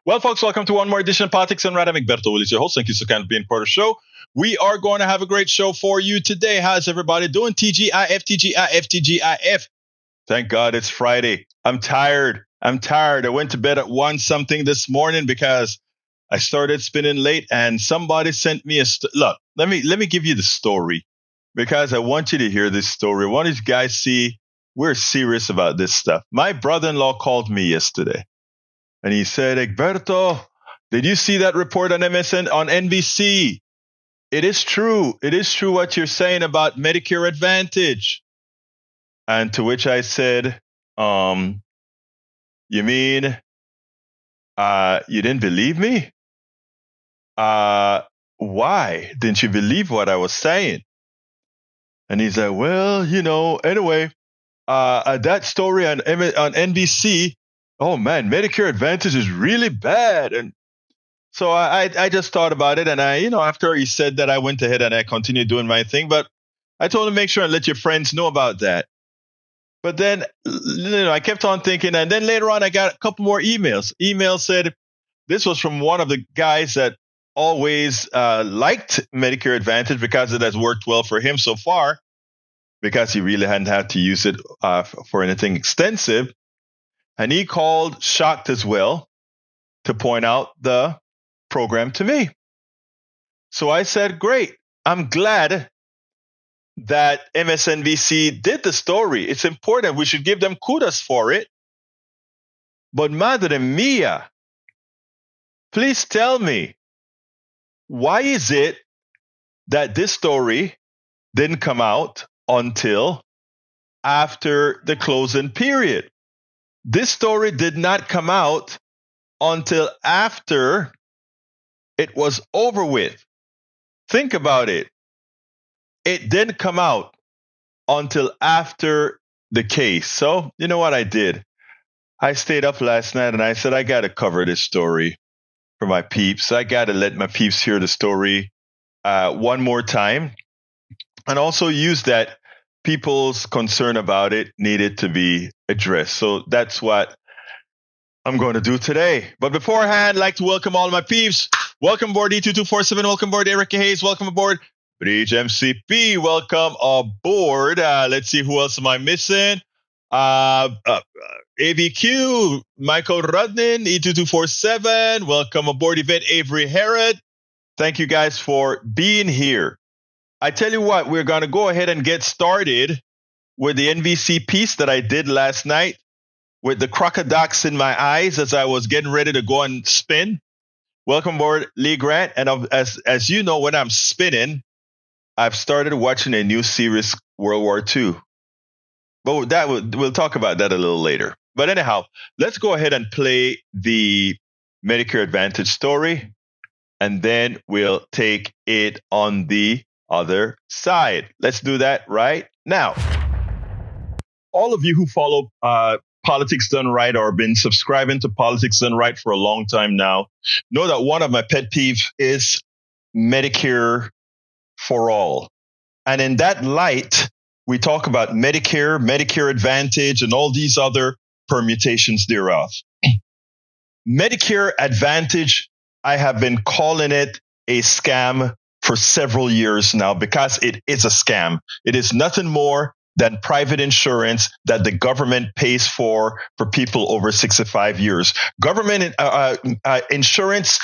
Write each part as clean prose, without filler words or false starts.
Well, folks, welcome to one more edition of Politics and Right. I'm Egberto Willis, your host. Thank you so kind of being part of the show. We are going to have a great show for you today. How's everybody doing? TGIF, TGIF, TGIF. Thank God it's Friday. I'm tired. I went to bed at 1 something this morning because I started spinning late and somebody sent me look, let me give you the story because I want you to hear this story. I want you guys see we're serious about this stuff. My brother-in-law called me yesterday. And he said, Egberto, did you see that report on NBC? It is true. It is true what you're saying about Medicare Advantage. And to which I said, you mean you didn't believe me? Why didn't you believe what I was saying? And he's like, well, anyway, that story on NBC, oh man, Medicare Advantage is really bad. And so I just thought about it. And after he said that, I went ahead and I continued doing my thing. But I told him, make sure and let your friends know about that. But then, I kept on thinking. And then later on, I got a couple more emails. Email said, this was from one of the guys that always liked Medicare Advantage because it has worked well for him so far, because he really hadn't had to use it for anything extensive. And he called shocked as well to point out the program to me. So I said, great. I'm glad that MSNBC did the story. It's important. We should give them kudos for it. But madre mia, please tell me, why is it that this story didn't come out until after the closing period? This story did not come out until after it was over with. Think about it. It didn't come out until after the case. So, you know what I did? I stayed up last night and I said, I got to cover this story for my peeps. I got to let my peeps hear the story one more time, and also use that people's concern about it needed to be addressed. So that's what I'm going to do today. But beforehand, I'd like to welcome all my peeps. Welcome aboard E2247. Welcome aboard Erica Hayes. Welcome aboard Bridge MCP. Welcome aboard. Let's see, who else am I missing? AVQ, Michael Rudnin, E2247. Welcome aboard Yvette Avery Herod. Thank you guys for being here. I tell you what, we're going to go ahead and get started with the NBC piece that I did last night with the crocodiles in my eyes as I was getting ready to go and spin. Welcome aboard, Lee Grant. And as you know, when I'm spinning, I've started watching a new series, World War II. But we'll talk about that a little later. But anyhow, let's go ahead and play the Medicare Advantage story, and then we'll take it on the other side. Let's do that right now. All of you who follow Politics Done Right or been subscribing to Politics Done Right for a long time now know that one of my pet peeves is Medicare for all. And in that light, we talk about Medicare, Medicare Advantage, and all these other permutations thereof. Medicare Advantage, I have been calling it a scam for several years now because it is a scam. It is nothing more than private insurance that the government pays for people over 65 years. Government insurance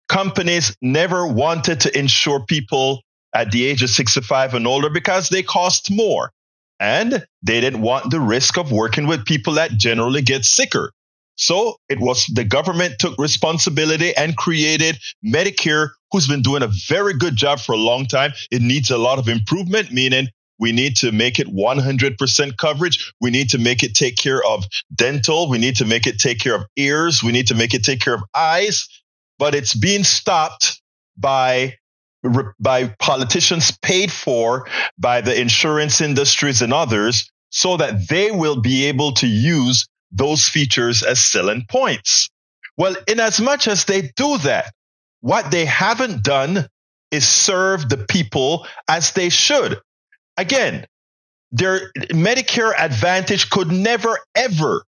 companies never wanted to insure people at the age of 65 and older because they cost more. And they didn't want the risk of working with people that generally get sicker. So it was the government took responsibility and created Medicare, who's been doing a very good job for a long time. It needs a lot of improvement, meaning we need to make it 100% coverage. We need to make it take care of dental. We need to make it take care of ears. We need to make it take care of eyes. But it's being stopped by politicians paid for by the insurance industries and others so that they will be able to use those features as selling points. Well, in as much as they do that, what they haven't done is serve the people as they should. Again, their Medicare Advantage could never, ever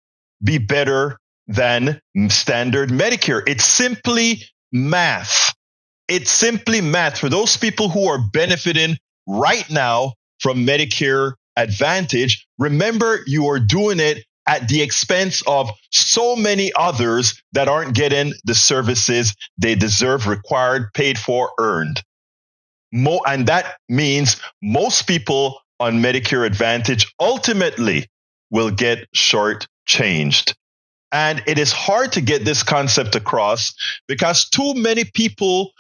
be better than standard Medicare. It's simply math. It's simply math. For those people who are benefiting right now from Medicare Advantage, remember you are doing it at the expense of so many others that aren't getting the services they deserve, required, paid for, earned. And that means most people on Medicare Advantage ultimately will get shortchanged. And it is hard to get this concept across because too many people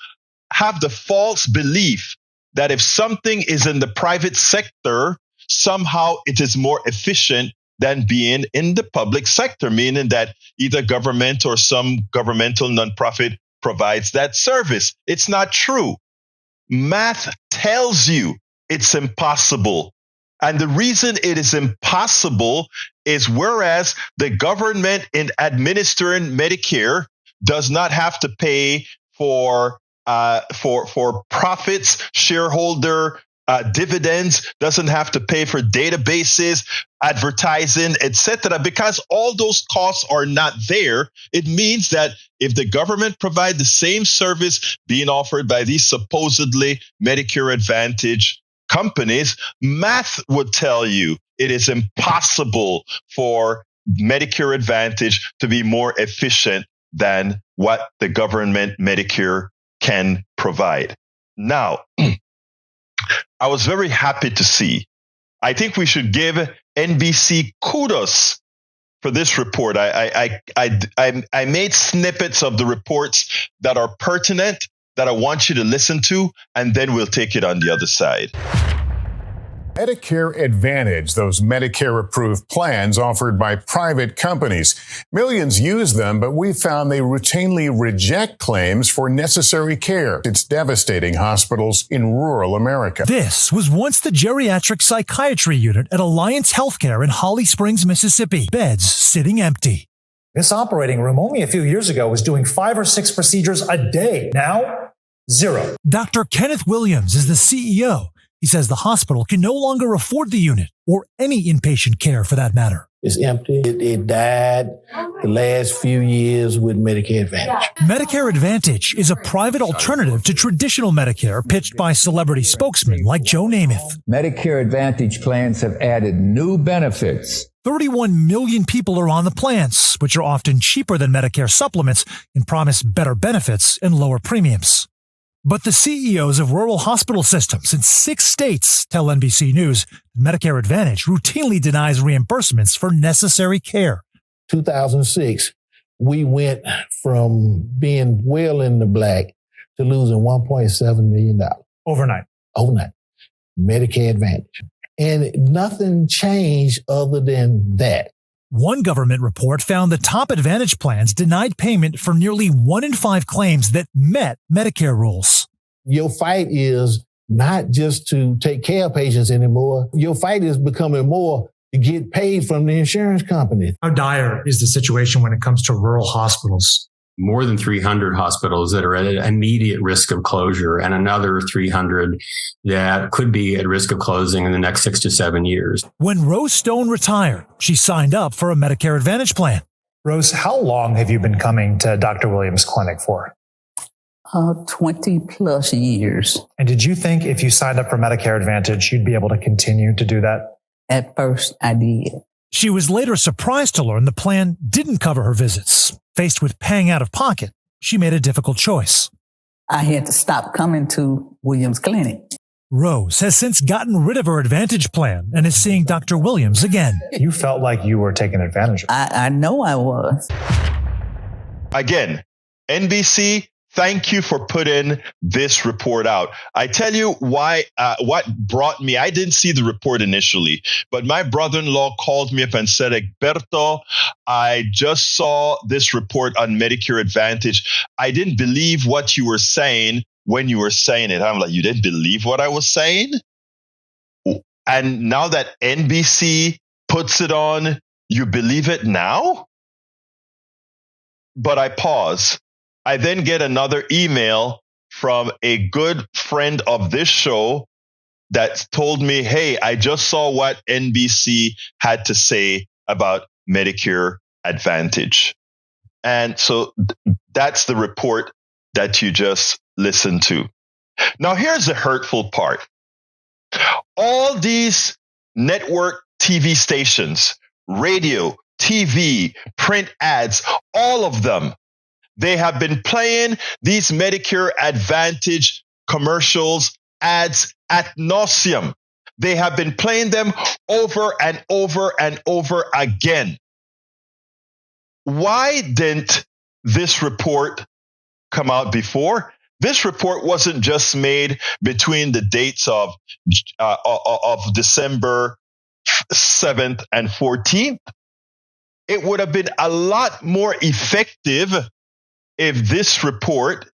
have the false belief that if something is in the private sector, somehow it is more efficient than being in the public sector, meaning that either government or some governmental nonprofit provides that service. It's not true. Math tells you it's impossible. And the reason it is impossible is whereas the government in administering Medicare does not have to pay for profits, shareholder dividends, doesn't have to pay for databases, advertising, etc. Because all those costs are not there, it means that if the government provides the same service being offered by these supposedly Medicare Advantage companies, math would tell you it is impossible for Medicare Advantage to be more efficient than what the government Medicare can provide. Now, I was very happy to see. I think we should give NBC kudos for this report. I made snippets of the reports that are pertinent that I want you to listen to, and then we'll take it on the other side. Medicare Advantage, those Medicare-approved plans offered by private companies. Millions use them, but we found they routinely reject claims for necessary care. It's devastating hospitals in rural America. This was once the geriatric psychiatry unit at Alliance Healthcare in Holly Springs, Mississippi. Beds sitting empty. This operating room only a few years ago was doing 5 or 6 procedures a day. Now, 0. Dr. Kenneth Williams is the CEO. He says the hospital can no longer afford the unit or any inpatient care for that matter. It's empty. It died the last few years with Medicare Advantage. Medicare Advantage is a private alternative to traditional Medicare pitched by celebrity spokesmen like Joe Namath. Medicare Advantage plans have added new benefits. 31 million people are on the plans, which are often cheaper than Medicare supplements and promise better benefits and lower premiums. But the CEOs of rural hospital systems in 6 states tell NBC News Medicare Advantage routinely denies reimbursements for necessary care. 2006, we went from being well in the black to losing $1.7 million. Overnight. Medicare Advantage. And nothing changed other than that. One government report found the top Advantage plans denied payment for nearly 1 in 5 claims that met Medicare rules. Your fight is not just to take care of patients anymore. Your fight is becoming more to get paid from the insurance company. How dire is the situation when it comes to rural hospitals? More than 300 hospitals that are at immediate risk of closure and another 300 that could be at risk of closing in the next 6 to 7 years. When Rose Stone retired, she signed up for a Medicare Advantage plan. Rose, how long have you been coming to Dr. Williams' clinic for? 20 plus years. And did you think if you signed up for Medicare Advantage, you'd be able to continue to do that? At first, I did. She was later surprised to learn the plan didn't cover her visits. Faced with paying out of pocket, she made a difficult choice. I had to stop coming to Williams' clinic. Rose has since gotten rid of her Advantage plan and is seeing Dr. Williams again. You felt like you were taken advantage of. I know I was. Again, NBC, thank you for putting this report out. I tell you why, what brought me, I didn't see the report initially, but my brother-in-law called me up and said, Egberto, I just saw this report on Medicare Advantage. I didn't believe what you were saying when you were saying it. I'm like, you didn't believe what I was saying? And now that NBC puts it on, you believe it now? But I pause. I then get another email from a good friend of this show that told me, hey, I just saw what NBC had to say about Medicare Advantage. And so that's the report that you just listened to. Now, here's the hurtful part. All these network TV stations, radio, TV, print ads, all of them, they have been playing these Medicare Advantage commercials, ads ad nauseum. They have been playing them over and over and over again. Why didn't this report come out before? This report wasn't just made between the dates of December 7th and 14th. It would have been a lot more effective if this report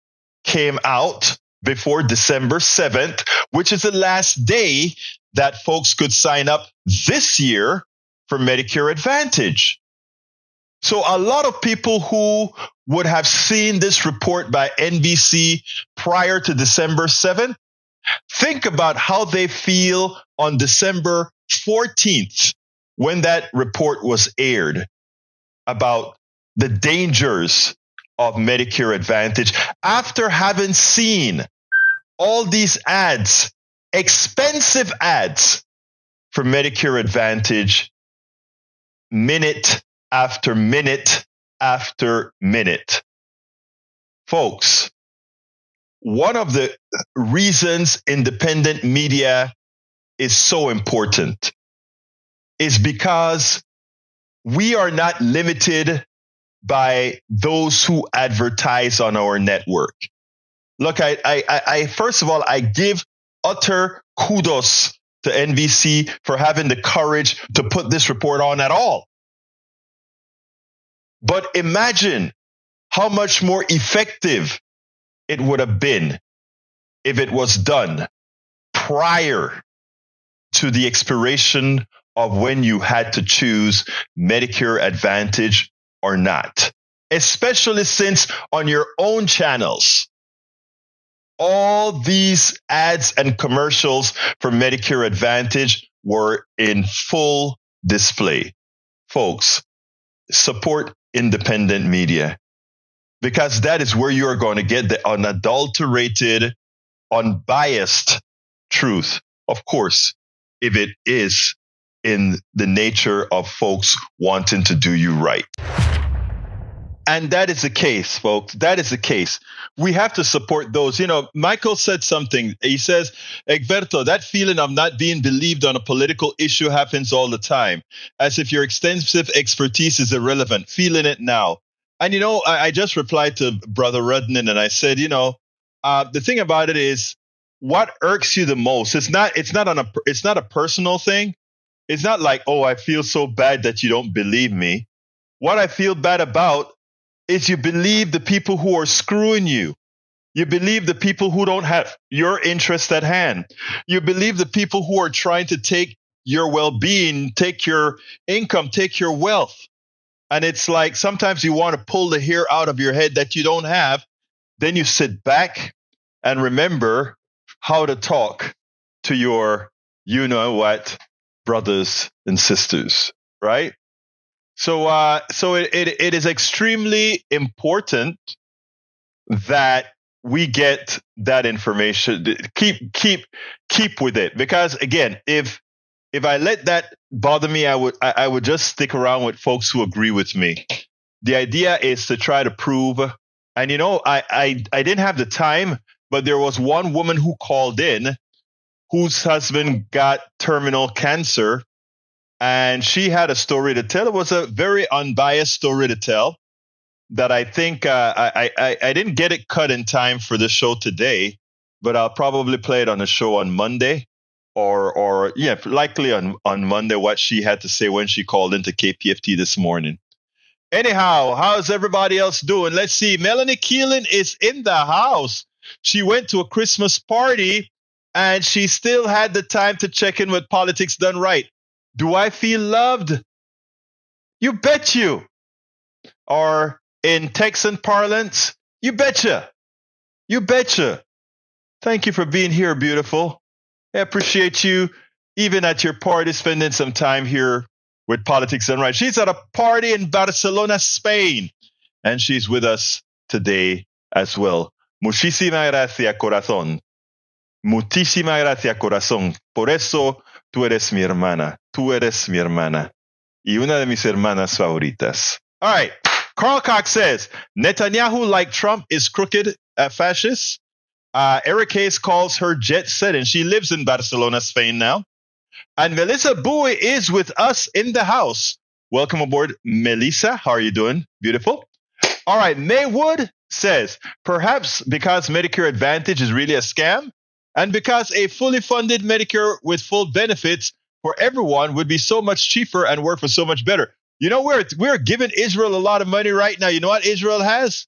came out before December 7th, which is the last day that folks could sign up this year for Medicare Advantage. So a lot of people who would have seen this report by NBC prior to December 7th, think about how they feel on December 14th when that report was aired about the dangers of Medicare Advantage after having seen all these ads, expensive ads for Medicare Advantage, minute after minute after minute. Folks, one of the reasons independent media is so important is because we are not limited by those who advertise on our network. Look, I first of all, I give utter kudos to NBC for having the courage to put this report on at all. But imagine how much more effective it would have been if it was done prior to the expiration of when you had to choose Medicare Advantage or not, especially since on your own channels, all these ads and commercials for Medicare Advantage were in full display. Folks, support independent media because that is where you are going to get the unadulterated, unbiased truth. Of course, if it is in the nature of folks wanting to do you right. And that is the case, folks. That is the case. We have to support those. You know, Michael said something. He says, Egberto, that feeling of not being believed on a political issue happens all the time, as if your extensive expertise is irrelevant. Feeling it now. And, you know, I just replied to Brother Rudnan and I said, you know, the thing about it is what irks you the most. It's not a personal thing. It's not like, oh, I feel so bad that you don't believe me. What I feel bad about is you believe the people who are screwing you. You believe the people who don't have your interest at hand. You believe the people who are trying to take your well-being, take your income, take your wealth. And it's like sometimes you want to pull the hair out of your head that you don't have. Then you sit back and remember how to talk to your, you know what, brothers and sisters, right? So it is extremely important that we get that information. Keep with it, because again, if I let that bother me, I would just stick around with folks who agree with me. The idea is to try to prove, and you know, I didn't have the time, but there was one woman who called in whose husband got terminal cancer. And she had a story to tell. It was a very unbiased story to tell that I think I didn't get it cut in time for the show today, but I'll probably play it on the show on Monday or likely on Monday, what she had to say when she called into KPFT this morning. Anyhow, how's everybody else doing? Let's see. Melanie Keelan is in the house. She went to a Christmas party and she still had the time to check in with Politics Done Right. Do I feel loved? You bet you. Or in Texan parlance, you betcha. You betcha. Thank you for being here, beautiful. I appreciate you, even at your party, spending some time here with Politics Done Right. She's at a party in Barcelona, Spain. and she's with us today as well. Muchísimas gracias, corazón. Muchísimas gracias, corazón. Por eso tú eres mi hermana. Tú eres mi hermana. Y una de mis hermanas favoritas. All right. Carl Cox says, Netanyahu, like Trump, is crooked, fascist. Eric Hayes calls her jet set, and she lives in Barcelona, Spain now. And Melissa Bowie is with us in the house. Welcome aboard, Melissa. How are you doing? Beautiful. All right. Maywood says, perhaps because Medicare Advantage is really a scam, and because a fully funded Medicare with full benefits for everyone would be so much cheaper and work for so much better. You know, we're giving Israel a lot of money right now. You know what Israel has?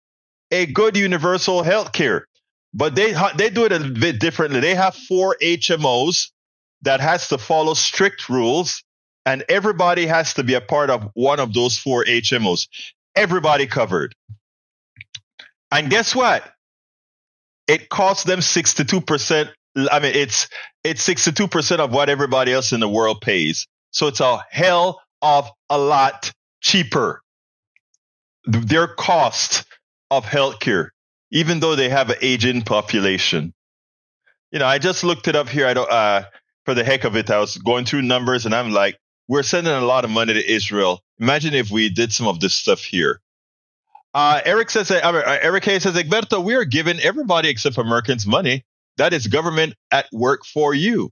A good universal health care. But they do it a bit differently. They have 4 HMOs that has to follow strict rules, and everybody has to be a part of one of those 4 HMOs. Everybody covered. And guess what? It costs them 62%. I mean, it's 62% of what everybody else in the world pays. So it's a hell of a lot cheaper. Their cost of healthcare, even though they have an aging population. You know, I just looked it up here. For the heck of it, I was going through numbers, and I'm like, we're sending a lot of money to Israel. Imagine if we did some of this stuff here. Eric Hayes says, Egberto, we are giving everybody except Americans money. That is government at work for you.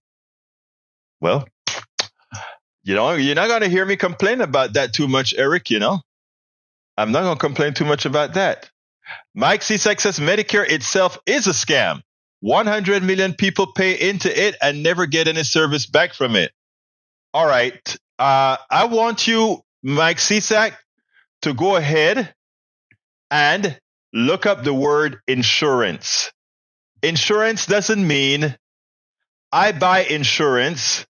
Well, you know, you're not going to hear me complain about that too much, Eric, you know. I'm not going to complain too much about that. Mike Cisak says Medicare itself is a scam. 100 million people pay into it and never get any service back from it. All right. I want you, Mike Cisak, to go ahead and look up the word insurance. Insurance doesn't mean I buy insurance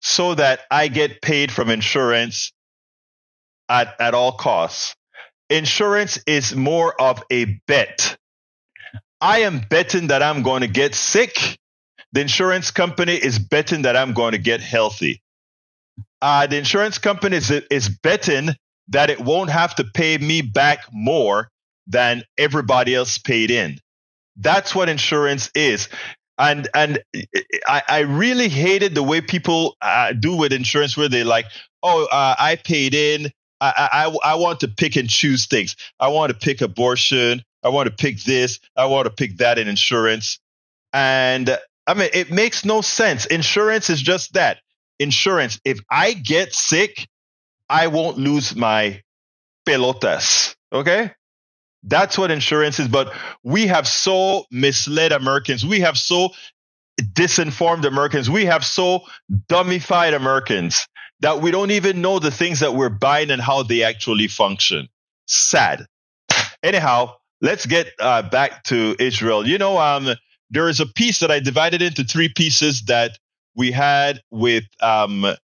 so that I get paid from insurance at all costs. Insurance is more of a bet. I am betting that I'm going to get sick. The insurance company is betting that I'm going to get healthy. The insurance company is betting that it won't have to pay me back more than everybody else paid in. That's what insurance is. And I really hated the way people do with insurance, where they like, I paid in. I want to pick and choose things. I want to pick abortion. I want to pick this. I want to pick that in insurance. And I mean, it makes no sense. Insurance is just that. Insurance. If I get sick, I won't lose my pelotas. Okay? That's what insurance is. But we have so misled Americans. We have so disinformed Americans. We have so dummified Americans that we don't even know the things that we're buying and how they actually function. Sad. Anyhow, let's get back to Israel. You know, there is a piece that I divided into 3 pieces that we had with Mehdi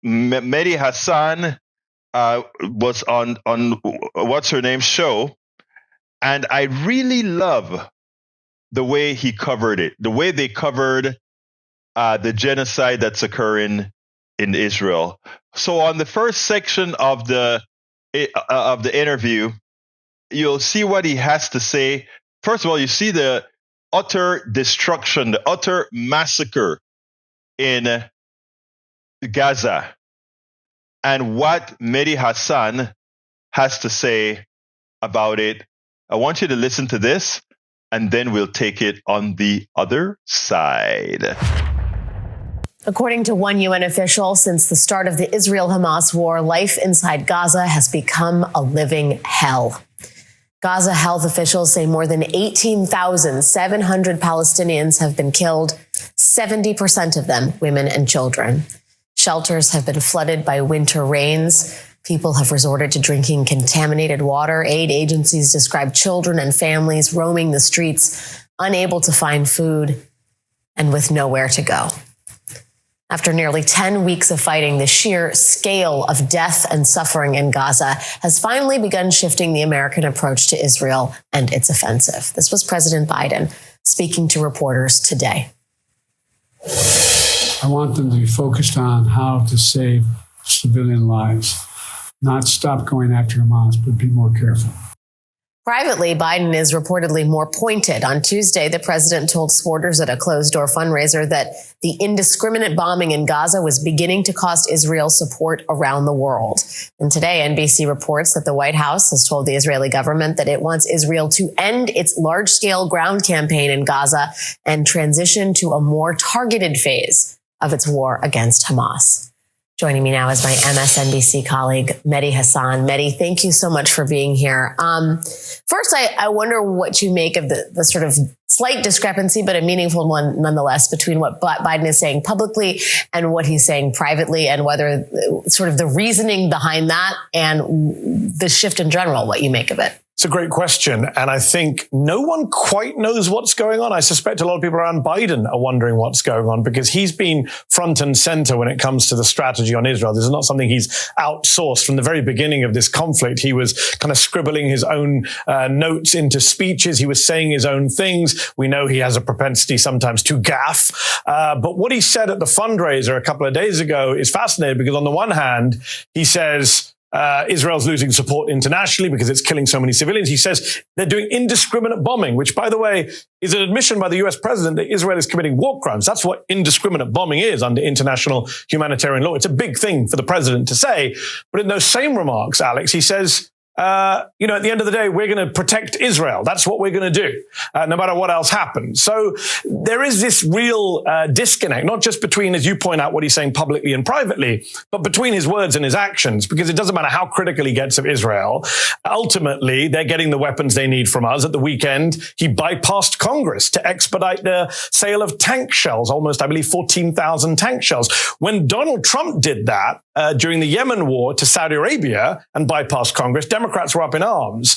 Hassan. Was on what's her name's show, and I really love the way he covered it, the way they covered the genocide that's occurring in Israel. So on the first section of the interview, you'll see what he has to say. First of all, you see the utter destruction, the utter massacre in Gaza, and what Mehdi Hassan has to say about it. I want you to listen to this, and then we'll take it on the other side. According to one UN official, since the start of the Israel-Hamas war, life inside Gaza has become a living hell. Gaza health officials say more than 18,700 Palestinians have been killed, 70% of them women and children. Shelters have been flooded by winter rains. People have resorted to drinking contaminated water. Aid agencies describe children and families roaming the streets, unable to find food and with nowhere to go. After nearly 10 weeks of fighting, the sheer scale of death and suffering in Gaza has finally begun shifting the American approach to Israel and its offensive. This was President Biden speaking to reporters today. I want them to be focused on how to save civilian lives. not stop going after Hamas, but be more careful. Privately, Biden is reportedly more pointed. On Tuesday, the president told supporters at a closed-door fundraiser that the indiscriminate bombing in Gaza was beginning to cost Israel support around the world. And today, NBC reports that the White House has told the Israeli government that it wants Israel to end its large-scale ground campaign in Gaza and transition to a more targeted phase of its war against Hamas. Joining me now is my MSNBC colleague, Mehdi Hassan. Mehdi, thank you so much for being here. First, I wonder what you make of the sort of slight discrepancy, but a meaningful one nonetheless, between what Biden is saying publicly and what he's saying privately, and whether sort of the reasoning behind that and the shift in general, what you make of it. It's a great question. And I think no one quite knows what's going on. I suspect a lot of people around Biden are wondering what's going on because he's been front and center when it comes to the strategy on Israel. This is not something he's outsourced. From the very beginning of this conflict, he was kind of scribbling his own notes into speeches. He was saying his own things. We know he has a propensity sometimes to gaffe. But what he said at the fundraiser a couple of days ago is fascinating because on the one hand, he says, Israel's losing support internationally because it's killing so many civilians. He says they're doing indiscriminate bombing, which, by the way, is an admission by the US president that Israel is committing war crimes. That's what indiscriminate bombing is under international humanitarian law. It's a big thing for the president to say. But in those same remarks, Alex, he says, at the end of the day, we're going to protect Israel. That's what we're going to do, no matter what else happens. So there is this real disconnect, not just between, as you point out, what he's saying publicly and privately, but between his words and his actions, because it doesn't matter how critical he gets of Israel. Ultimately, they're getting the weapons they need from us. At the weekend, he bypassed Congress to expedite the sale of tank shells, almost, I believe, 14,000 tank shells. When Donald Trump did that during the Yemen war to Saudi Arabia and bypassed Congress, Democrats were up in arms.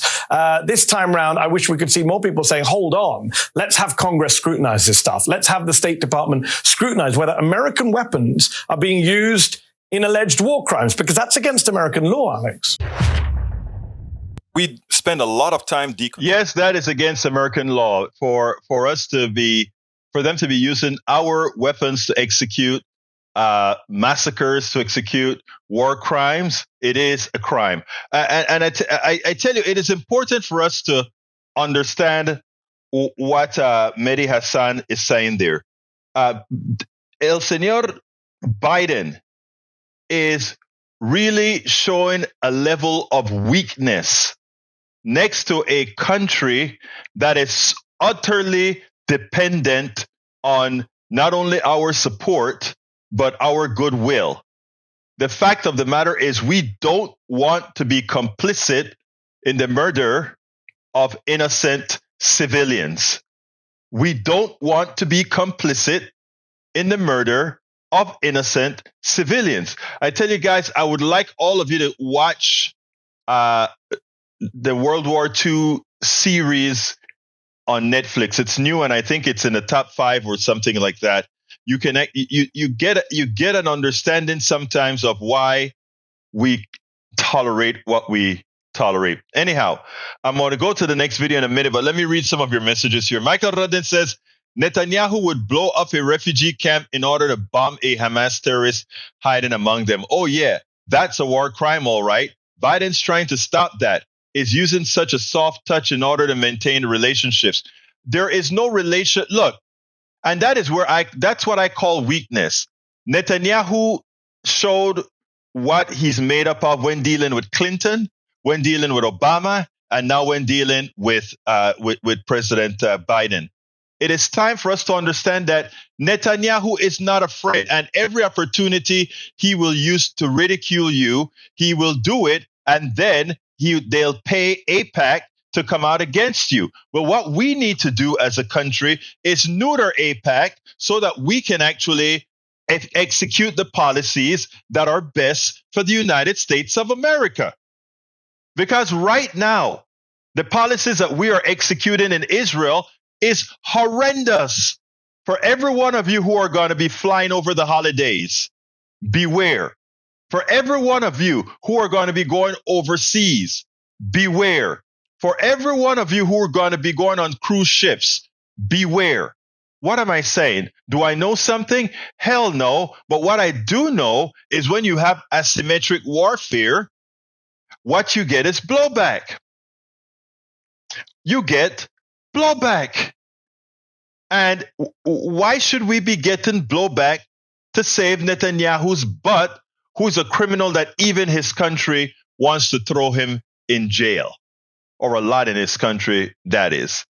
This time round, I wish we could see more people saying, hold on, let's have Congress scrutinize this stuff. Let's have the State Department scrutinize whether American weapons are being used in alleged war crimes, because that's against American law, Alex. We spend a lot of time Yes, that is against American law for them to be using our weapons to execute massacres, to execute war crimes. It is a crime. And I tell you, it is important for us to understand what Mehdi Hassan is saying there. El Señor Biden is really showing a level of weakness next to a country that is utterly dependent on not only our support, but our goodwill. The fact of the matter is we don't want to be complicit in the murder of innocent civilians. We don't want to be complicit in the murder of innocent civilians. I tell you guys, I would like all of you to watch the World War II series on Netflix. It's new, and I think it's in the top 5 or something like that. You get an understanding sometimes of why we tolerate what we tolerate. Anyhow, I'm going to go to the next video in a minute, but let me read some of your messages here. Michael Rudden says, Netanyahu would blow up a refugee camp in order to bomb a Hamas terrorist hiding among them. Oh yeah, that's a war crime, all right. Biden's trying to stop that. Is using such a soft touch in order to maintain relationships. There is no relation. Look, and that's what I call weakness. Netanyahu showed what he's made up of when dealing with Clinton, when dealing with Obama, and now when dealing with President Biden. It is time for us to understand that Netanyahu is not afraid, and every opportunity he will use to ridicule you, he will do it, and then they'll pay AIPAC to come out against you. But what we need to do as a country is neuter AIPAC so that we can actually execute the policies that are best for the United States of America. Because right now, the policies that we are executing in Israel is horrendous. For every one of you who are going to be flying over the holidays, beware. For every one of you who are going to be going overseas, beware. For every one of you who are going to be going on cruise ships, beware. What am I saying? Do I know something? Hell no. But what I do know is when you have asymmetric warfare, what you get is blowback. You get blowback. And why should we be getting blowback to save Netanyahu's butt, who's a criminal that even his country wants to throw him in jail? Or a lot in his country, that is.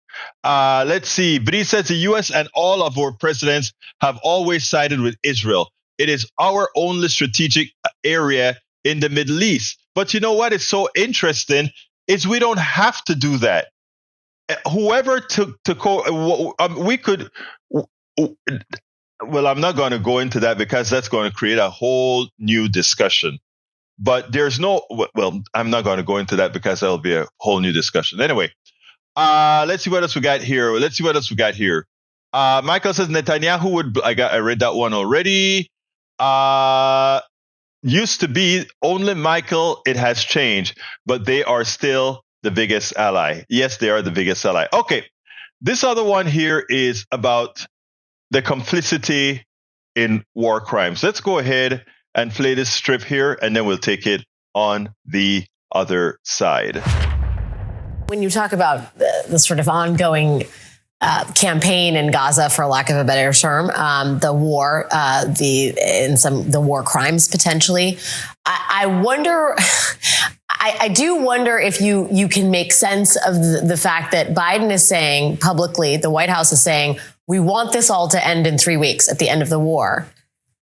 Let's see. Bree says the U.S. and all of our presidents have always sided with Israel. It is our only strategic area in the Middle East. But you know what is so interesting is we don't have to do that. Whoever we could. Well, I'm not going to go into that because that's going to create a whole new discussion. But there's no. Well, I'm not going to go into that because that'll be a whole new discussion. Anyway, let's see what else we got here. Michael says Netanyahu would. I read that one already. Used to be only Michael. It has changed, but they are still the biggest ally. Yes, they are the biggest ally. Okay. This other one here is about the complicity in war crimes. Let's go ahead and play this strip here, and then we'll take it on the other side. When you talk about the sort of ongoing campaign in Gaza, for lack of a better term, the war, the war crimes potentially, I wonder. I do wonder if you can make sense of the fact that Biden is saying publicly, the White House is saying, we want this all to end in 3 weeks at the end of the war.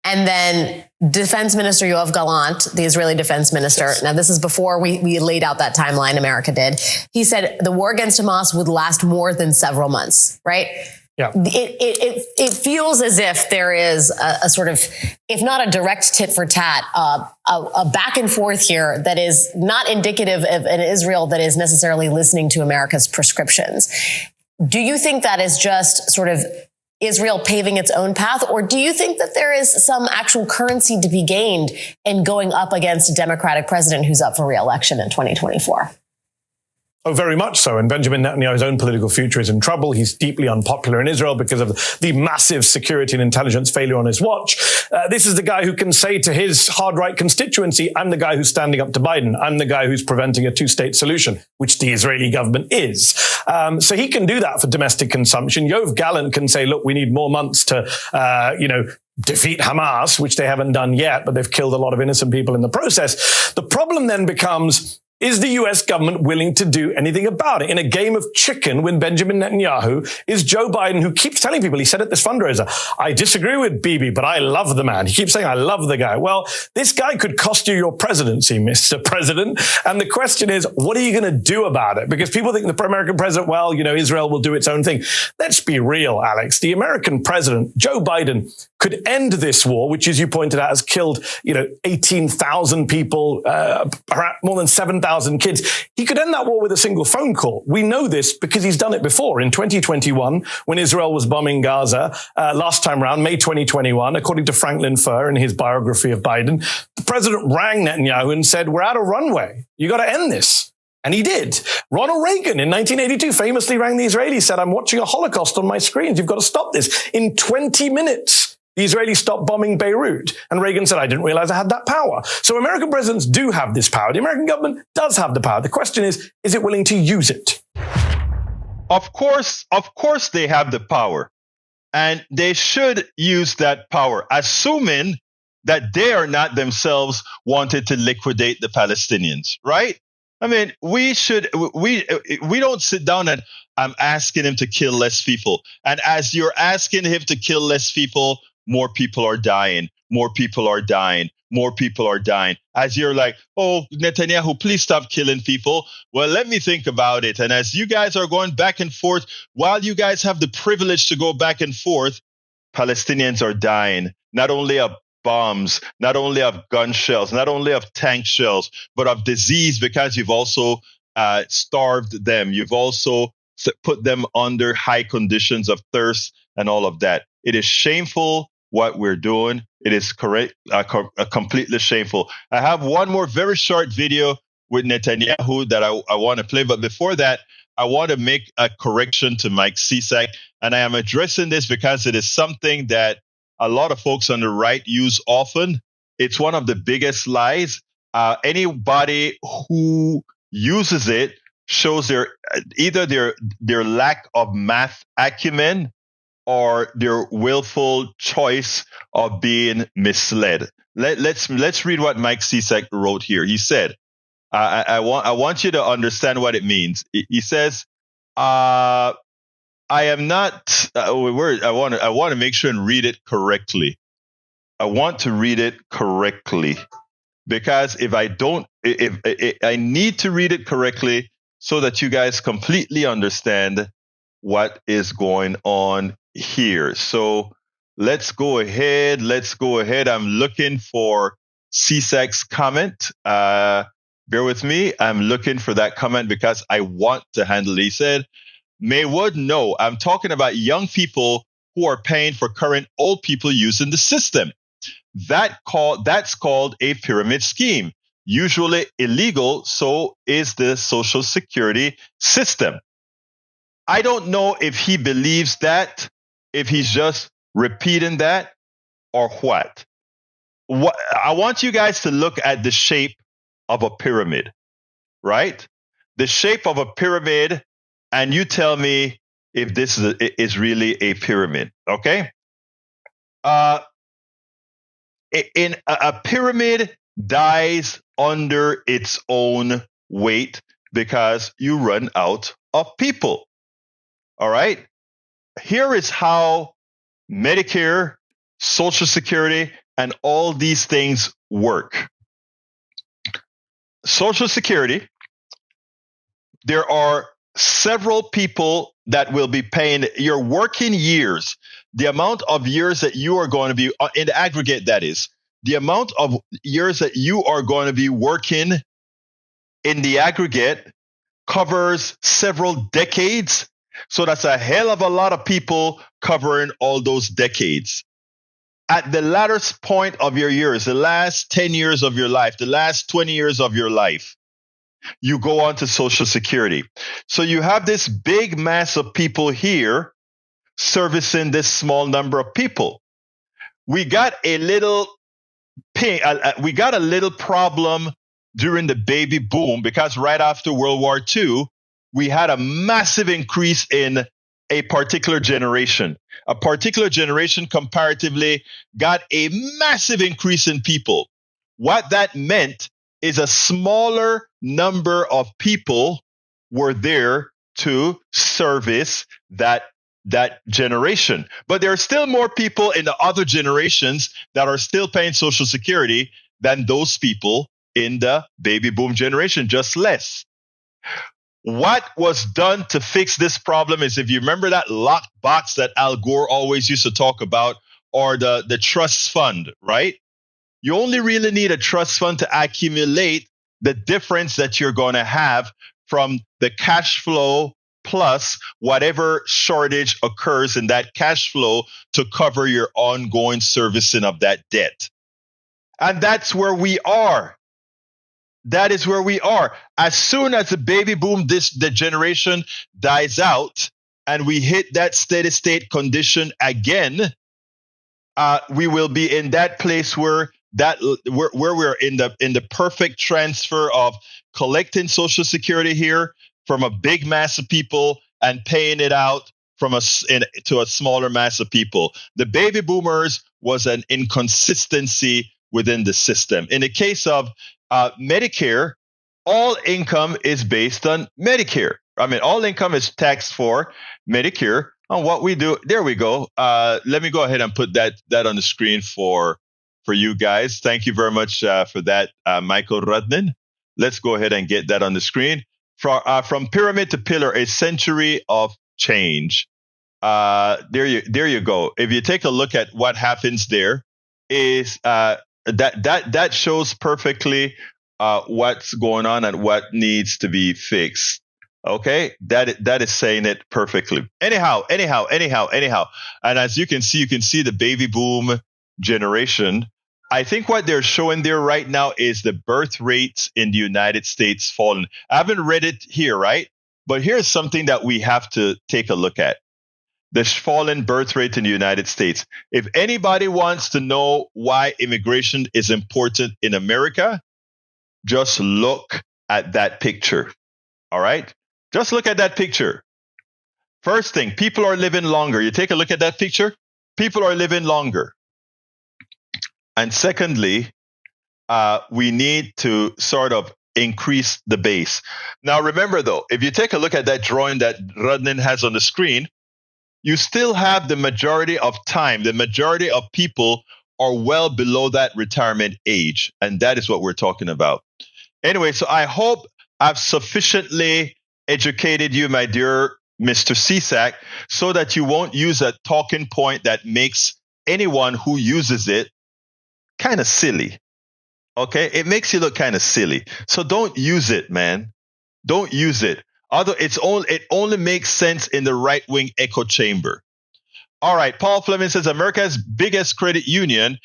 And then Defense Minister Yoav Gallant, the Israeli defense minister, yes. Now this is before we laid out that timeline, America did. He said the war against Hamas would last more than several months, right? Yeah. It feels as if there is a sort of, if not a direct tit for tat, a back and forth here that is not indicative of an Israel that is necessarily listening to America's prescriptions. Do you think that is just sort of Israel paving its own path, or do you think that there is some actual currency to be gained in going up against a Democratic president who's up for re-election in 2024? Oh, very much so. And Benjamin Netanyahu's own political future is in trouble. He's deeply unpopular in Israel because of the massive security and intelligence failure on his watch. This is the guy who can say to his hard-right constituency, I'm the guy who's standing up to Biden. I'm the guy who's preventing a two-state solution, which the Israeli government is. So he can do that for domestic consumption. Yoav Gallant can say, look, we need more months to, defeat Hamas, which they haven't done yet, but they've killed a lot of innocent people in the process. The problem then becomes, is the US government willing to do anything about it? In a game of chicken with Benjamin Netanyahu is Joe Biden, who keeps telling people, he said at this fundraiser, I disagree with Bibi, but I love the man. He keeps saying, I love the guy. Well, this guy could cost you your presidency, Mr. President. And the question is, what are you going to do about it? Because people think the American president, well, Israel will do its own thing. Let's be real, Alex. The American president, Joe Biden, could end this war, which, as you pointed out, has killed, 18,000 people, more than 7,000 kids. He could end that war with a single phone call. We know this because he's done it before. In 2021, when Israel was bombing Gaza, last time around, May 2021, according to Franklin Furr in his biography of Biden, the president rang Netanyahu and said, we're out of runway. You got to end this. And he did. Ronald Reagan in 1982 famously rang the Israelis, said, I'm watching a Holocaust on my screens. You've got to stop this. In 20 minutes, the Israelis stopped bombing Beirut. And Reagan said, I didn't realize I had that power. So American presidents do have this power. The American government does have the power. The question is it willing to use it? Of course they have the power. And they should use that power, assuming that they are not themselves wanted to liquidate the Palestinians, right? I mean, we don't sit down and I'm asking him to kill less people. And as you're asking him to kill less people, more people are dying, more people are dying, more people are dying. As you're like, oh, Netanyahu, please stop killing people. Well, let me think about it. And as you guys are going back and forth, while you guys have the privilege to go back and forth, Palestinians are dying, not only of bombs, not only of gun shells, not only of tank shells, but of disease, because you've also starved them. You've also put them under high conditions of thirst and all of that. It is shameful what we're doing. It is correct, completely shameful. I have one more very short video with Netanyahu that I want to play. But before that, I want to make a correction to Mike Cisak. And I am addressing this because it is something that a lot of folks on the right use often. It's one of the biggest lies. Anybody who uses it shows either their lack of math acumen or their willful choice of being misled. Let's read what Mike Cisak wrote here. He said, I want you to understand what it means. He says, I am not. I want to make sure and read it correctly. I want to read it correctly because if I don't, if I need to read it correctly so that you guys completely understand what is going on here. So let's go ahead. I'm looking for Cisak's comment. Bear with me. I'm looking for that comment because I want to handle it. He said, Maywood, no, I'm talking about young people who are paying for current old people using the system. That's called a pyramid scheme, usually illegal. So is the Social Security system. I don't know if he believes that, if he's just repeating that or what. I want you guys to look at the shape of a pyramid, right? The shape of a pyramid, and you tell me if this is really a pyramid, okay? In a pyramid dies under its own weight because you run out of people. All right? Here is how Medicare, Social Security, and all these things work. Social Security, there are several people that will be paying your working years, the amount of years that you are going to be, in the aggregate that is, the amount of years that you are going to be working in the aggregate covers several decades. So that's a hell of a lot of people covering all those decades. At the latter point of your years, the last 10 years of your life, the last 20 years of your life, you go on to Social Security. So you have this big mass of people here servicing this small number of people. We got a little problem during the baby boom because right after World War II, we had a massive increase in a particular generation. A particular generation comparatively got a massive increase in people. What that meant is a smaller number of people were there to service that generation. But there are still more people in the other generations that are still paying Social Security than those people in the baby boom generation, just less. What was done to fix this problem is, if you remember that locked box that Al Gore always used to talk about, or the trust fund, right? You only really need a trust fund to accumulate the difference that you're going to have from the cash flow plus whatever shortage occurs in that cash flow to cover your ongoing servicing of that debt. And that's where we are. That is where we are. As soon as the baby boom, the generation dies out and we hit that steady state condition again, we will be in that place where we're in the perfect transfer of collecting Social Security here from a big mass of people and paying it out to a smaller mass of people. The baby boomers was an inconsistency within the system. In the case of Medicare, all income is based on Medicare. I mean, all income is taxed for Medicare. And what we do, there we go. Let me go ahead and put that on the screen for you guys. Thank you very much for that, Michael Rudnin. Let's go ahead and get that on the screen. From pyramid to pillar, a century of change. There you go. If you take a look at what happens there, is that shows perfectly what's going on and what needs to be fixed. Okay, that is saying it perfectly. Anyhow. And as you can see the baby boom generation. I think what they're showing there right now is the birth rates in the United States falling. I haven't read it here, right? But here's something that we have to take a look at. The fallen birth rate in the United States. If anybody wants to know why immigration is important in America, just look at that picture. All right? Just look at that picture. First thing, people are living longer. You take a look at that picture, people are living longer. And secondly, we need to sort of increase the base. Now, remember, though, if you take a look at that drawing that Radnin has on the screen, you still have the majority of time, the majority of people are well below that retirement age. And that is what we're talking about. Anyway, so I hope I've sufficiently educated you, my dear Mr. CSAC, so that you won't use a talking point that makes anyone who uses it kind of silly. Okay? It makes you look kind of silly. So don't use it, man. Don't use it. It only makes sense in the right-wing echo chamber. All right. Paul Fleming says America's biggest credit union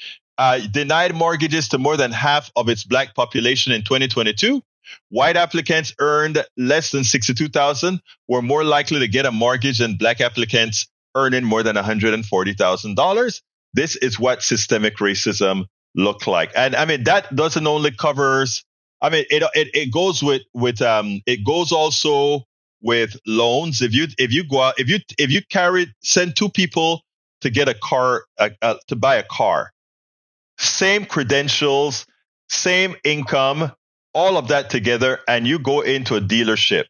denied mortgages to more than half of its black population in 2022. White applicants earned less than $62,000 were more likely to get a mortgage than black applicants earning more than $140,000. This is what systemic racism looked like. And I mean, that doesn't only covers, I mean, it goes with it goes also with loans. If you go out, if you send two people to get a car, to buy a car, same credentials, same income, all of that together, and you go into a dealership.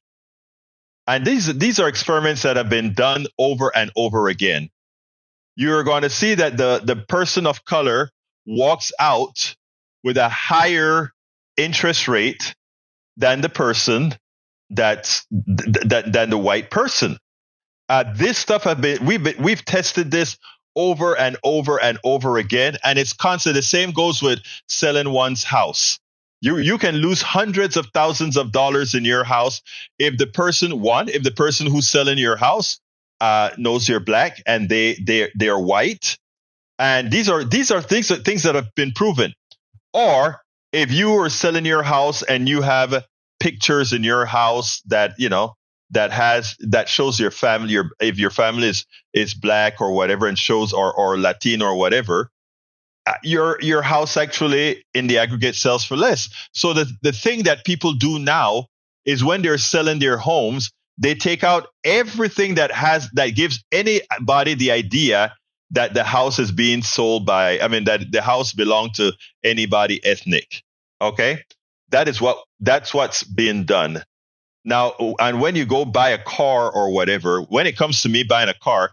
And these are experiments that have been done over and over again. You're going to see that the person of color walks out with a higher interest rate than the person than the white person. This stuff we've tested this over and over and over again, and it's constant. The same goes with selling one's house. You can lose hundreds of thousands of dollars in your house if the person who's selling your house knows you're black and they're white, and these are things that have been proven. Or if you are selling your house and you have pictures in your house that that shows your family, if your family is black or whatever, and shows or Latino or whatever, your house actually in the aggregate sells for less. So the thing that people do now is when they're selling their homes, they take out everything that gives anybody the idea that the house is being sold that the house belonged to anybody ethnic. Okay? That's what's being done. Now, and when you go buy a car or whatever, when it comes to me buying a car,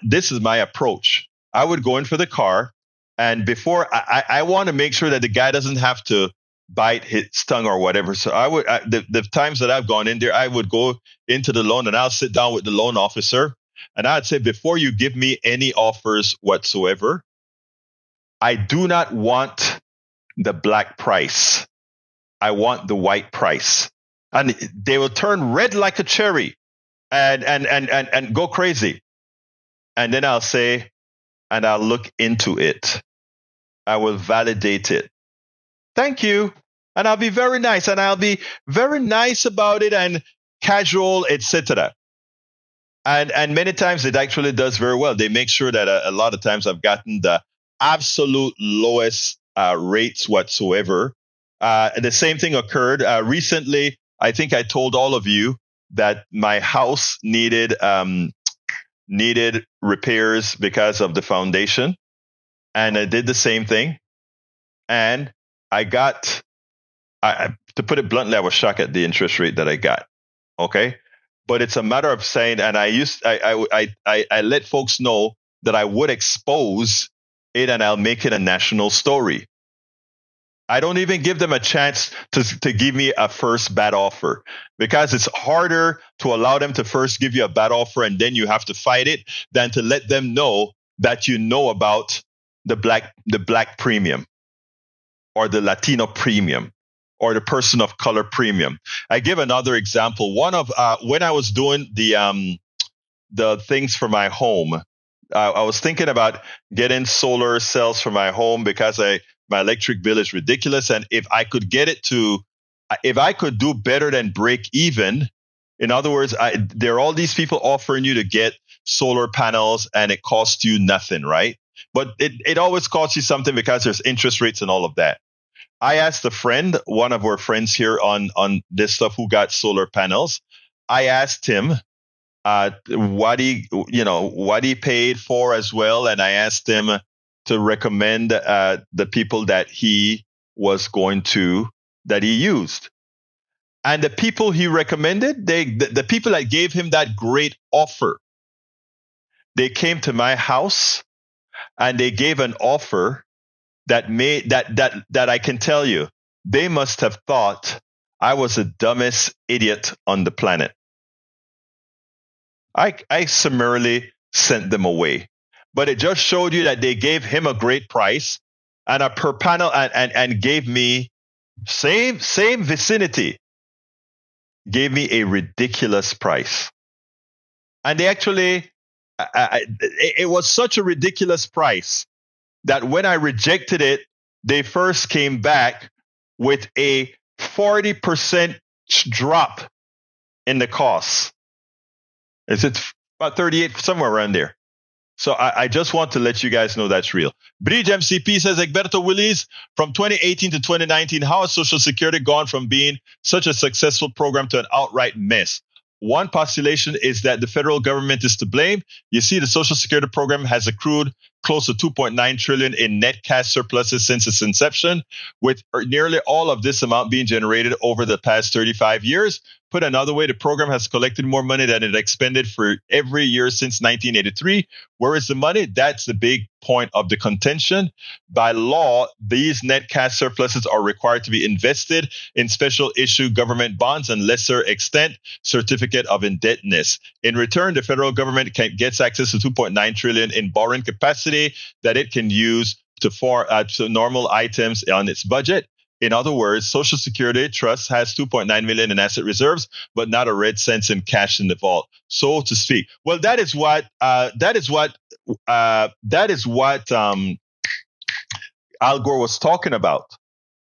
this is my approach. I would go in for the car, and before I want to make sure that the guy doesn't have to bite his tongue or whatever. So I would, the times that I've gone in there, I would go into the loan and I'll sit down with the loan officer, and I'd say, before you give me any offers whatsoever, I do not want the black price. I want the white price. And they will turn red like a cherry and go crazy. And then I'll say, and I'll look into it. I will validate it. Thank you. And I'll be very nice. And I'll be very nice about it and casual, etc. And many times it actually does very well. They make sure that a lot of times I've gotten the absolute lowest rates whatsoever. The same thing occurred recently. I think I told all of you that my house needed repairs because of the foundation, and I did the same thing. And I got, to put it bluntly, I was shocked at the interest rate that I got. Okay, but it's a matter of saying, and I let folks know that I would expose it and I'll make it a national story. I don't even give them a chance to give me a first bad offer, because it's harder to allow them to first give you a bad offer and then you have to fight it than to let them know that you know about the black premium or the Latino premium or the person of color premium. I give another example. One of when I was doing the things for my home, I was thinking about getting solar cells for my home because my electric bill is ridiculous. And if I could if I could do better than break even, in other words, there are all these people offering you to get solar panels and it costs you nothing, right? But it always costs you something because there's interest rates and all of that. I asked a friend, one of our friends here on this stuff who got solar panels. I asked him what he paid for as well, and I asked him to recommend the people that he used. And the people he recommended, the people that gave him that great offer, they came to my house and they gave an offer that made that I can tell you, they must have thought I was the dumbest idiot on the planet. I summarily sent them away. But it just showed you that they gave him a great price and a per panel and gave me same vicinity, gave me a ridiculous price. And they actually, it was such a ridiculous price that when I rejected it, they first came back with a 40% drop in the cost. Is it about 38, somewhere around there? So I just want to let you guys know that's real. Bridge MCP says, Egberto Willis, from 2018 to 2019, how has Social Security gone from being such a successful program to an outright mess? One postulation is that the federal government is to blame. You see, the Social Security program has accrued close to $2.9 trillion in net cash surpluses since its inception, with nearly all of this amount being generated over the past 35 years. Put another way, the program has collected more money than it expended for every year since 1983. Where is the money? That's the big point of the contention. By law, these net cash surpluses are required to be invested in special issue government bonds and lesser extent certificate of indebtedness. In return, the federal government gets access to $2.9 trillion in borrowing capacity that it can use to normal items on its budget. In other words, Social Security Trust has $2.9 million in asset reserves, but not a red cent in cash in the vault, so to speak. Well, that is what Al Gore was talking about.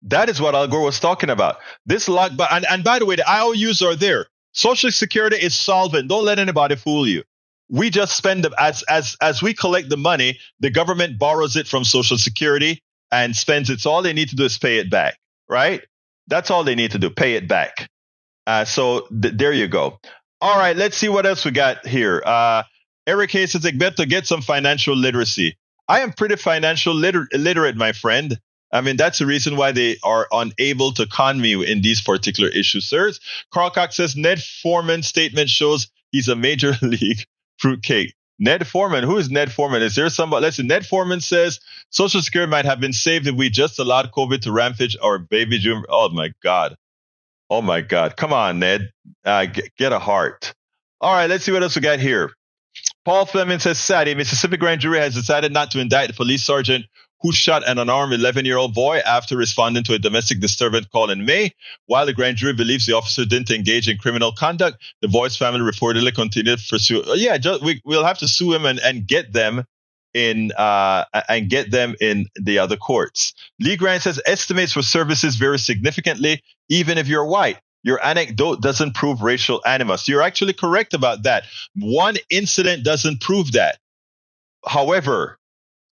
That is what Al Gore was talking about. This lockback, and by the way, the IOUs are there. Social Security is solvent. Don't let anybody fool you. We just spend them as we collect the money. The government borrows it from Social Security and spends it. So all they need to do is pay it back, right? That's all they need to do, pay it back. So there you go. All right, let's see what else we got here. Eric Hayes says, Egberto, get some financial literacy. I am pretty financial literate, my friend. I mean, that's the reason why they are unable to con me in these particular issues, sirs. Carl Cox says, Ned Foreman's statement shows he's a major league fruitcake. Ned Foreman, who is Ned Foreman? Is there somebody? Listen, Ned Foreman says Social Security might have been saved if we just allowed COVID to rampage our baby boom. Oh my God. Come on, Ned. Get a heart. All right, let's see what else we got here. Paul Fleming says, sad, a Mississippi grand jury has decided not to indict the police sergeant who shot an unarmed 11-year-old boy after responding to a domestic disturbance call in May. While the grand jury believes the officer didn't engage in criminal conduct, the boy's family reportedly continued to pursue. We'll have to sue him and get them in the other courts. Lee Grant says estimates for services vary significantly, even if you're white. Your anecdote doesn't prove racial animus. You're actually correct about that. One incident doesn't prove that. However,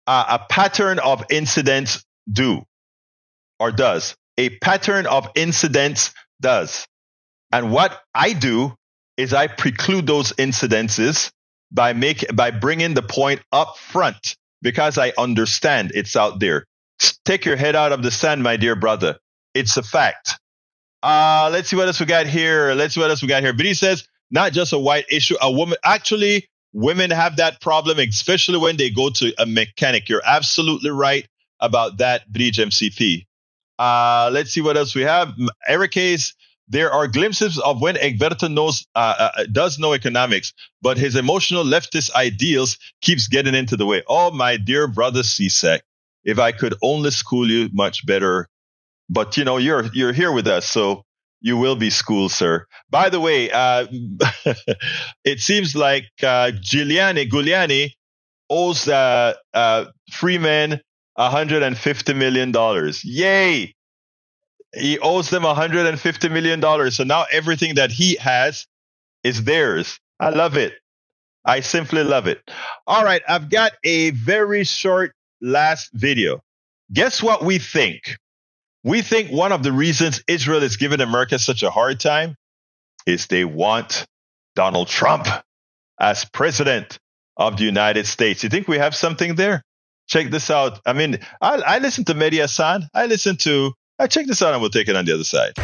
a pattern of incidents does. A pattern of incidents does. And what I do is I preclude those incidences by bringing the point up front because I understand it's out there. Take your head out of the sand, my dear brother. It's a fact. Let's see what else we got here. But he says, not just a white issue, a woman. Actually, women have that problem, especially when they go to a mechanic. You're absolutely right about that, Bridge MCP. Let's see what else we have. Eric Hayes, there are glimpses of when Egberto does know economics, but his emotional leftist ideals keeps getting into the way. Oh, my dear brother CSEC, if I could only school you much better. But, you're here with us, so you will be schooled, sir. By the way, it seems like Giuliani owes Freeman $150 million. Yay! He owes them $150 million. So now everything that he has is theirs. I love it. I simply love it. All right, I've got a very short last video. Guess what we think? We think one of the reasons Israel is giving America such a hard time is they want Donald Trump as president of the United States. You think we have something there? Check this out. I mean, I listen to Mehdi Hassan. Check this out and we'll take it on the other side.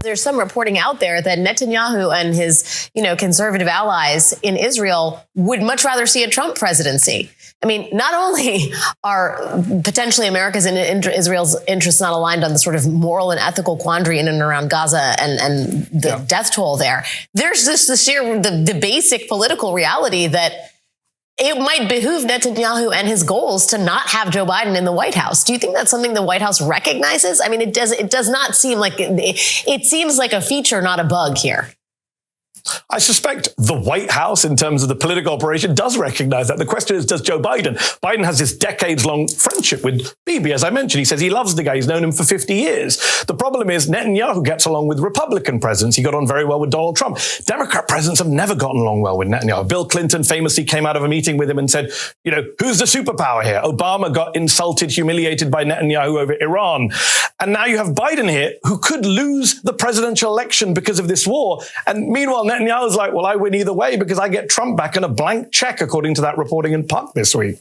There's some reporting out there that Netanyahu and his, conservative allies in Israel would much rather see a Trump presidency. I mean, not only are potentially America's and Israel's interests not aligned on the sort of moral and ethical quandary in and around Gaza and the death toll there, there's just the basic political reality that it might behoove Netanyahu and his goals to not have Joe Biden in the White House. Do you think that's something the White House recognizes? I mean, it does not seem like it seems like a feature, not a bug here. I suspect the White House, in terms of the political operation, does recognize that. The question is, does Joe Biden? Biden has this decades-long friendship with Bibi, as I mentioned. He says he loves the guy. He's known him for 50 years. The problem is Netanyahu gets along with Republican presidents. He got on very well with Donald Trump. Democrat presidents have never gotten along well with Netanyahu. Bill Clinton famously came out of a meeting with him and said, who's the superpower here? Obama got insulted, humiliated by Netanyahu over Iran. And now you have Biden here, who could lose the presidential election because of this war. And meanwhile, Netanyahu's like, well, I win either way because I get Trump back and a blank check, according to that reporting in Puck this week.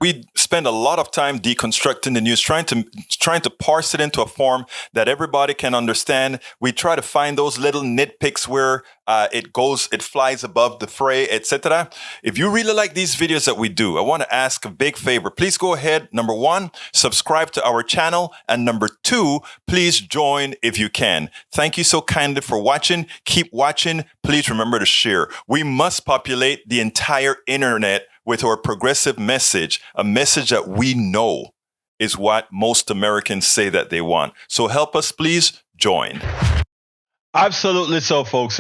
We spend a lot of time deconstructing the news, trying to parse it into a form that everybody can understand. We try to find those little nitpicks where it flies above the fray, etc. If you really like these videos that we do, I want to ask a big favor. Please go ahead. Number 1, subscribe to our channel. And number 2, please join if you can. Thank you so kindly for watching. Keep watching. Please remember to share. We must populate the entire internet with our progressive message, a message that we know is what most Americans say that they want. So help us, please join. Absolutely so, folks.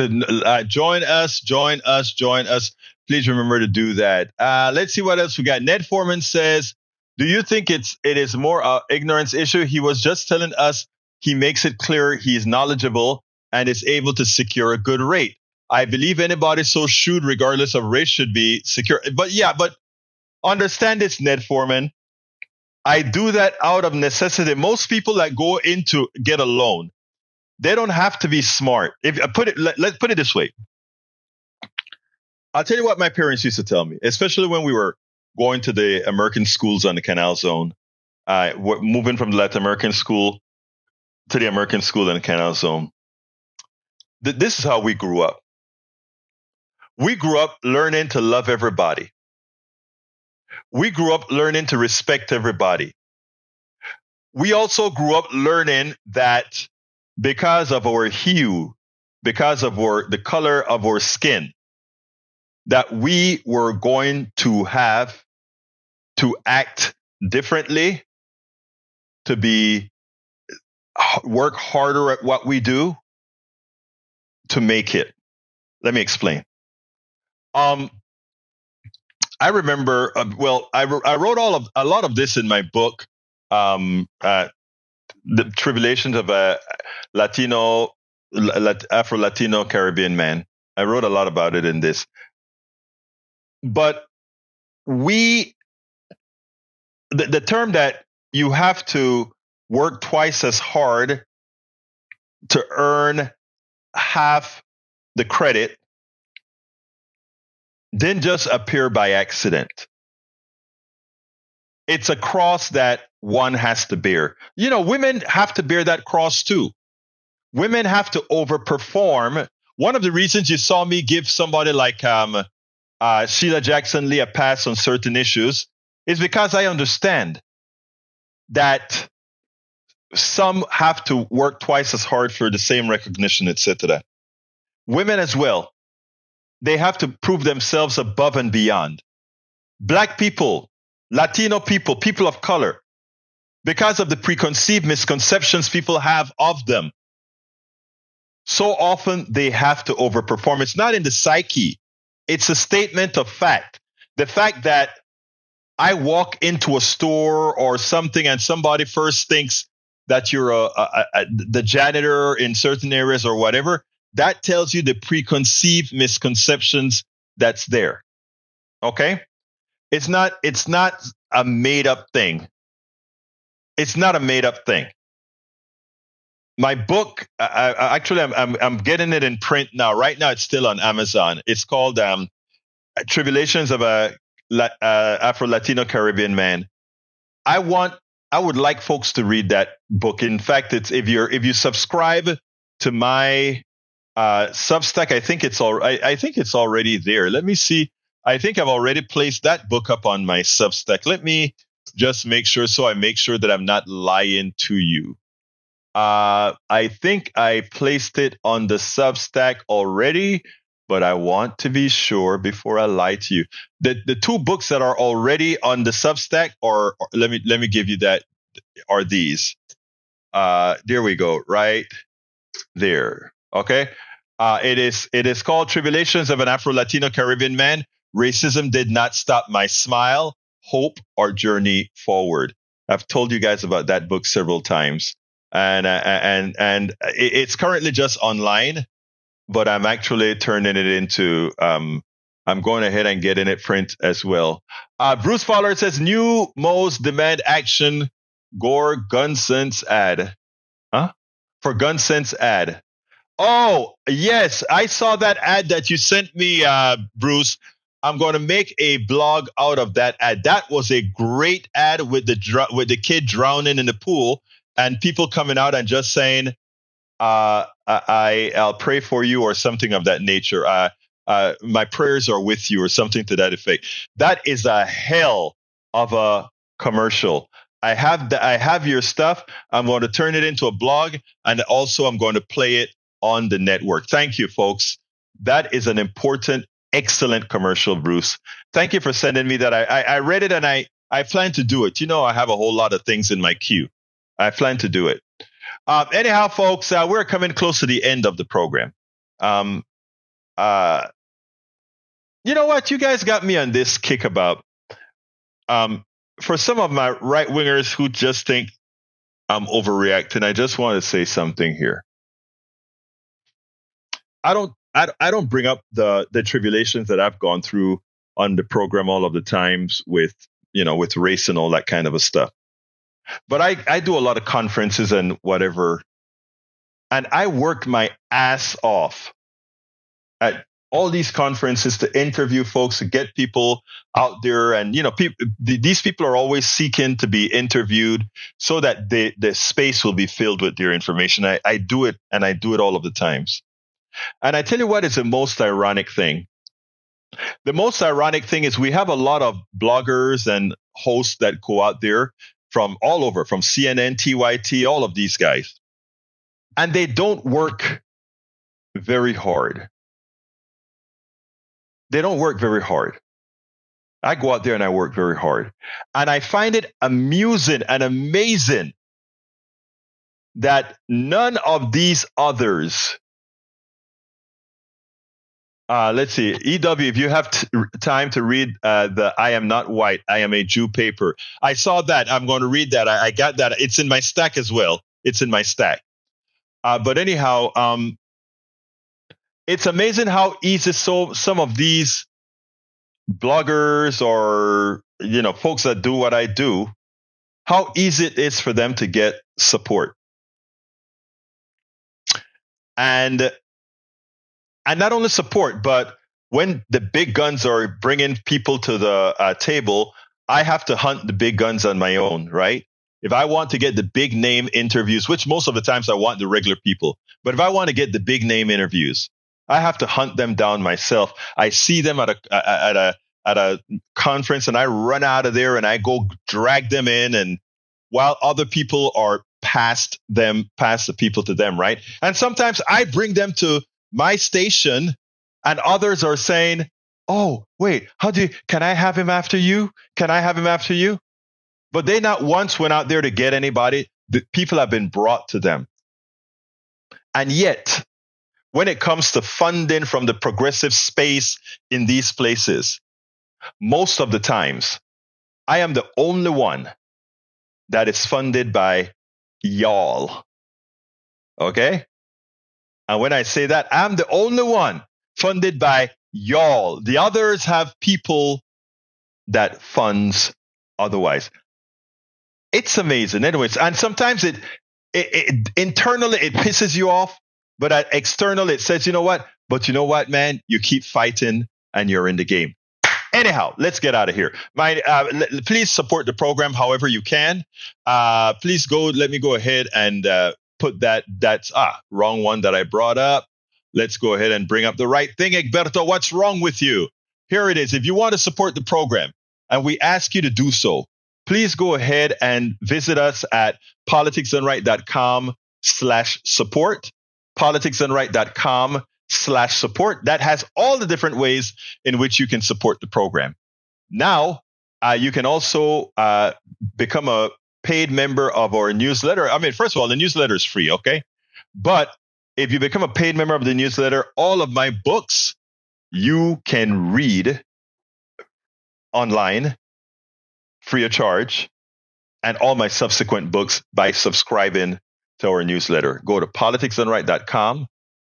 Join us. Please remember to do that. Let's see what else we got. Ned Foreman says, do you think it is more ignorance issue? He was just telling us he makes it clear he is knowledgeable and is able to secure a good rate. I believe anybody so shrewd, regardless of race, should be secure. But understand this, Ned Foreman. I do that out of necessity. Most people that go in to get a loan, they don't have to be smart. Let's put it this way. I'll tell you what my parents used to tell me, especially when we were going to the American schools on the Canal Zone, moving from the Latin American school to the American school in the Canal Zone. This is how we grew up. We grew up learning to love everybody. We grew up learning to respect everybody. We also grew up learning that because of our hue, because of the color of our skin, that we were going to have to act differently, to work harder at what we do to make it. Let me explain. I remember, I wrote a lot of this in my book, The Tribulations of a Afro-Latino Caribbean Man. I wrote a lot about it in this. But the term that you have to work twice as hard to earn half the credit didn't just appear by accident. It's a cross that one has to bear. Women have to bear that cross too. Women have to overperform. One of the reasons you saw me give somebody like Sheila Jackson Lee a pass on certain issues is because I understand that some have to work twice as hard for the same recognition, etc. Women as well. They have to prove themselves above and beyond. Black people, Latino people, people of color, because of the preconceived misconceptions people have of them, so often they have to overperform. It's not in the psyche. It's a statement of fact. The fact that I walk into a store or something and somebody first thinks that you're the janitor in certain areas or whatever, that tells you the preconceived misconceptions that's there. Okay? It's not a made up thing. It's not a made up thing. My book, I'm getting it in print now. Right now, it's still on Amazon. It's called Tribulations of a Afro-Latino Caribbean Man. I would like folks to read that book. In fact, it's if you subscribe to my Substack, I think it's already there. Let me see. I think I've already placed that book up on my Substack. Let me just make sure, so I make sure that I'm not lying to you. I think I placed it on the Substack already, but I want to be sure before I lie to you. The two books that are already on the Substack, or let me give you that, are these. There we go, right there. Okay. It is called Tribulations of an Afro-Latino Caribbean Man. Racism Did Not Stop My Smile, Hope, or Journey Forward. I've told you guys about that book several times, and it's currently just online, but I'm actually turning it into. I'm going ahead and getting it print as well. Bruce Fowler says new Mo's demand action. Gore gun sense ad, for gun sense ad. Oh yes, I saw that ad that you sent me, Bruce. I'm going to make a blog out of that ad. That was a great ad with the kid drowning in the pool and people coming out and just saying, I'll pray for you, or something of that nature. My prayers are with you, or something to that effect. That is a hell of a commercial. I have your stuff. I'm going to turn it into a blog, and also I'm going to play it on the network. Thank you, folks. That is an important, excellent commercial, Bruce. Thank you for sending me that. I read it, and I plan to do it. You know, I have a whole lot of things in my queue. I plan to do it. Anyhow, folks, we're coming close to the end of the program. You know what? You guys got me on this kick about, for some of my right-wingers who just think I'm overreacting, I just want to say something here. I don't bring up the tribulations that I've gone through on the program all of the times with race and all that kind of a stuff. But I do a lot of conferences and whatever, and I work my ass off at all these conferences to interview folks, to get people out there. And, these people are always seeking to be interviewed so that the space will be filled with their information. I do it, and I do it all of the times. And I tell you what is the most ironic thing. The most ironic thing is we have a lot of bloggers and hosts that go out there from all over, from CNN, TYT, all of these guys. And they don't work very hard. They don't work very hard. I go out there and I work very hard. And I find it amusing and amazing that none of these others, let's see, EW, if you have time to read the I Am Not White, I Am a Jew paper. I saw that. I'm going to read that. I got that. It's in my stack as well. It's in my stack. But anyhow, it's amazing how easy some of these bloggers or, folks that do what I do, how easy it is for them to get support. And not only support, but when the big guns are bringing people to the table, I have to hunt the big guns on my own, right? If I want to get the big name interviews, which most of the times I want the regular people, but if I want to get the big name interviews, I have to hunt them down myself. I see them at a conference, and I run out of there and I go drag them in, and while other people are past the people to them, right? And sometimes I bring them to my station, and others are saying, "Oh, wait, can I have him after you? Can I have him after you?" But they not once went out there to get anybody. The people have been brought to them. And yet, when it comes to funding from the progressive space in these places, most of the times, I am the only one that is funded by y'all. Okay? And when I say that, I'm the only one funded by y'all. The others have people that funds otherwise. It's amazing. Anyways, and sometimes it internally it pisses you off, but externally it says, you know what? But you know what, man? You keep fighting and you're in the game. Anyhow, let's get out of here. Please support the program however you can. Please let me go ahead and put that's wrong one that I brought up. Let's go ahead and bring up the right thing. Egberto, what's wrong with you? Here it is. If you want to support the program, and we ask you to do so, please go ahead and visit us at politicsdoneright.com/support. politicsdoneright.com/support. That has all the different ways in which you can support the program. Now, you can also become a paid member of our newsletter. I mean, first of all, the newsletter is free, okay? But if you become a paid member of the newsletter, all of my books you can read online free of charge, and all my subsequent books by subscribing to our newsletter. Go to politicsdoneright.com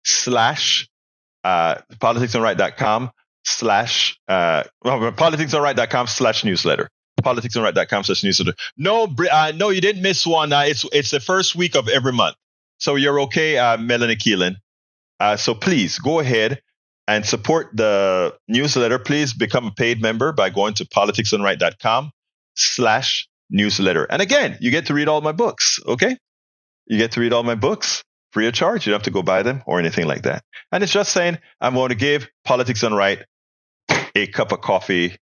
politicsdoneright.com/newsletter. politicsdoneright.com/newsletter. No, you didn't miss one. It's the first week of every month. So you're okay, Melanie Keelan. So please go ahead and support the newsletter. Please become a paid member by going to politicsdoneright.com/newsletter. And again, you get to read all my books, okay? You get to read all my books free of charge. You don't have to go buy them or anything like that. And it's just saying, I'm going to give Politics Done Right a cup of coffee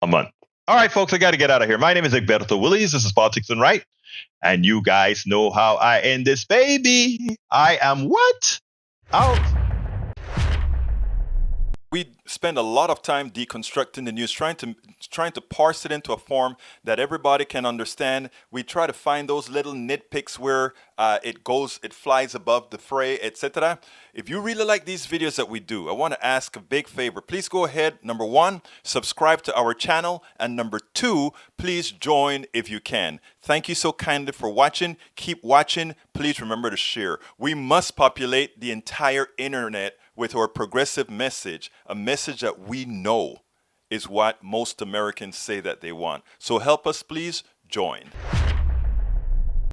a month. All right, folks, I got to get out of here. My name is Egberto Willies. This is Politics Done Right. And you guys know how I end this, baby. I am what? Out. We spend a lot of time deconstructing the news, trying to parse it into a form that everybody can understand. We try to find those little nitpicks where it flies above the fray, etc. If you really like these videos that we do, I want to ask a big favor. Please go ahead, number one, subscribe to our channel, and number two, please join if you can. Thank you so kindly for watching. Keep watching. Please remember to share. We must populate the entire internet with our progressive message, a message that we know is what most Americans say that they want. So help us, please join.